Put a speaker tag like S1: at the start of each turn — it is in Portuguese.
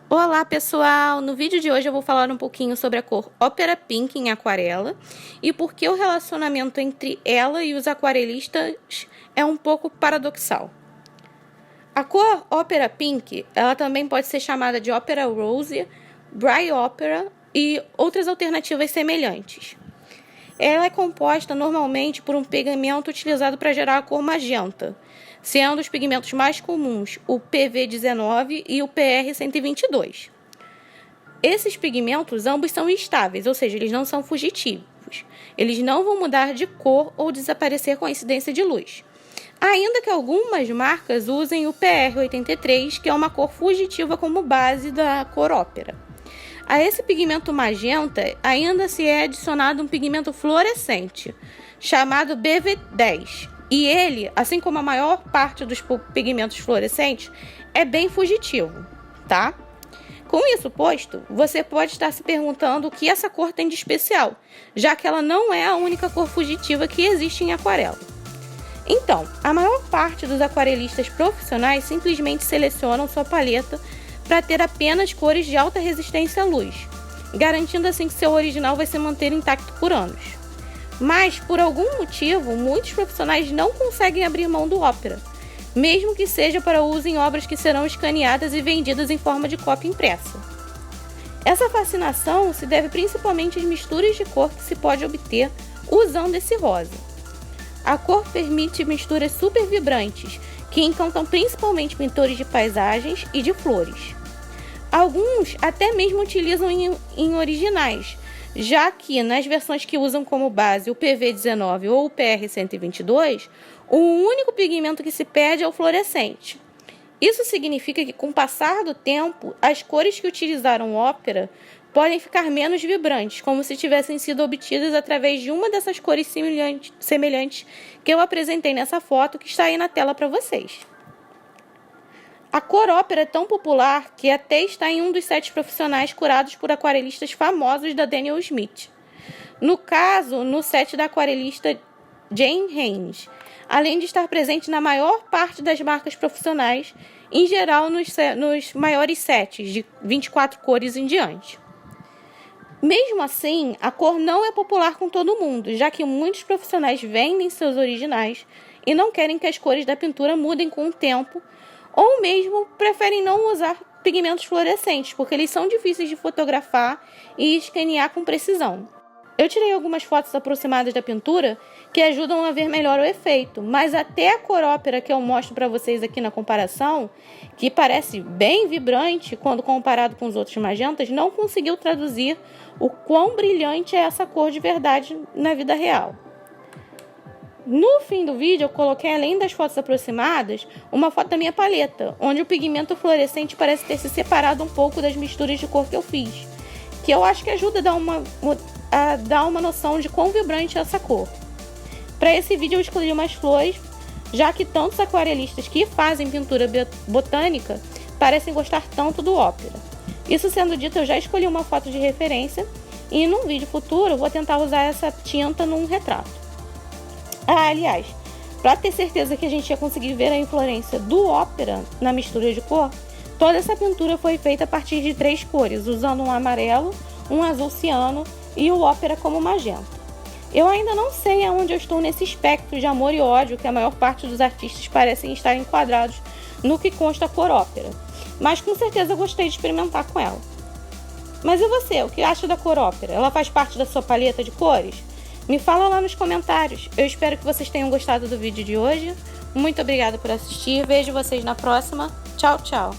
S1: Olá pessoal, no vídeo de hoje eu vou falar um pouquinho sobre a cor Opera Pink em aquarela e por que o relacionamento entre ela e os aquarelistas é um pouco paradoxal. A cor Opera Pink, ela também pode ser chamada de Opera Rose, Bright Opera e outras alternativas semelhantes. Ela é composta normalmente por um pigmento utilizado para gerar a cor magenta, sendo os pigmentos mais comuns o PV19 e o PR122. Esses pigmentos ambos são instáveis, ou seja, eles não são fugitivos. Eles não vão mudar de cor ou desaparecer com a incidência de luz. Ainda que algumas marcas usem o PR83, que é uma cor fugitiva como base da cor Opera. A esse pigmento magenta ainda se é adicionado um pigmento fluorescente, chamado BV10. E ele, assim como a maior parte dos pigmentos fluorescentes, é bem fugitivo, tá? Com isso posto, você pode estar se perguntando o que essa cor tem de especial, já que ela não é a única cor fugitiva que existe em aquarela. Então, a maior parte dos aquarelistas profissionais simplesmente selecionam sua paleta para ter apenas cores de alta resistência à luz, garantindo assim que seu original vai se manter intacto por anos. Mas, por algum motivo, muitos profissionais não conseguem abrir mão do Opera, mesmo que seja para uso em obras que serão escaneadas e vendidas em forma de cópia impressa. Essa fascinação se deve principalmente às misturas de cor que se pode obter usando esse rosa. A cor permite misturas super vibrantes, que encantam principalmente pintores de paisagens e de flores. Alguns até mesmo utilizam em originais, já que nas versões que usam como base o PV19 ou o PR122, o único pigmento que se perde é o fluorescente. Isso significa que, com o passar do tempo, as cores que utilizaram Opera podem ficar menos vibrantes, como se tivessem sido obtidas através de uma dessas cores semelhantes que eu apresentei nessa foto que está aí na tela para vocês. A cor Opera é tão popular que até está em um dos sets profissionais curados por aquarelistas famosos da Daniel Smith. No caso, no set da aquarelista Jane Haynes, além de estar presente na maior parte das marcas profissionais, em geral nos maiores sets de 24 cores em diante. Mesmo assim, a cor não é popular com todo mundo, já que muitos profissionais vendem seus originais e não querem que as cores da pintura mudem com o tempo, ou mesmo preferem não usar pigmentos fluorescentes, porque eles são difíceis de fotografar e escanear com precisão. Eu tirei algumas fotos aproximadas da pintura que ajudam a ver melhor o efeito, mas até a cor Opera que eu mostro para vocês aqui na comparação, que parece bem vibrante quando comparado com os outros magentas, não conseguiu traduzir o quão brilhante é essa cor de verdade na vida real. No fim do vídeo eu coloquei, além das fotos aproximadas, uma foto da minha paleta, onde o pigmento fluorescente parece ter se separado um pouco das misturas de cor que eu fiz, que eu acho que ajuda a dar uma noção de quão vibrante é essa cor. Para esse vídeo eu escolhi umas flores, já que tantos aquarelistas que fazem pintura botânica parecem gostar tanto do Opera. Isso sendo dito, eu já escolhi uma foto de referência e num vídeo futuro eu vou tentar usar essa tinta num retrato. Aliás, para ter certeza que a gente ia conseguir ver a influência do Opera na mistura de cor, toda essa pintura foi feita a partir de 3 cores, usando um amarelo, um azul ciano e o Opera como magenta. Eu ainda não sei aonde eu estou nesse espectro de amor e ódio que a maior parte dos artistas parecem estar enquadrados no que consta a cor Opera, mas com certeza gostei de experimentar com ela. Mas e você, o que acha da cor Opera? Ela faz parte da sua paleta de cores? Me fala lá nos comentários. Eu espero que vocês tenham gostado do vídeo de hoje. Muito obrigada por assistir. Vejo vocês na próxima. Tchau, tchau.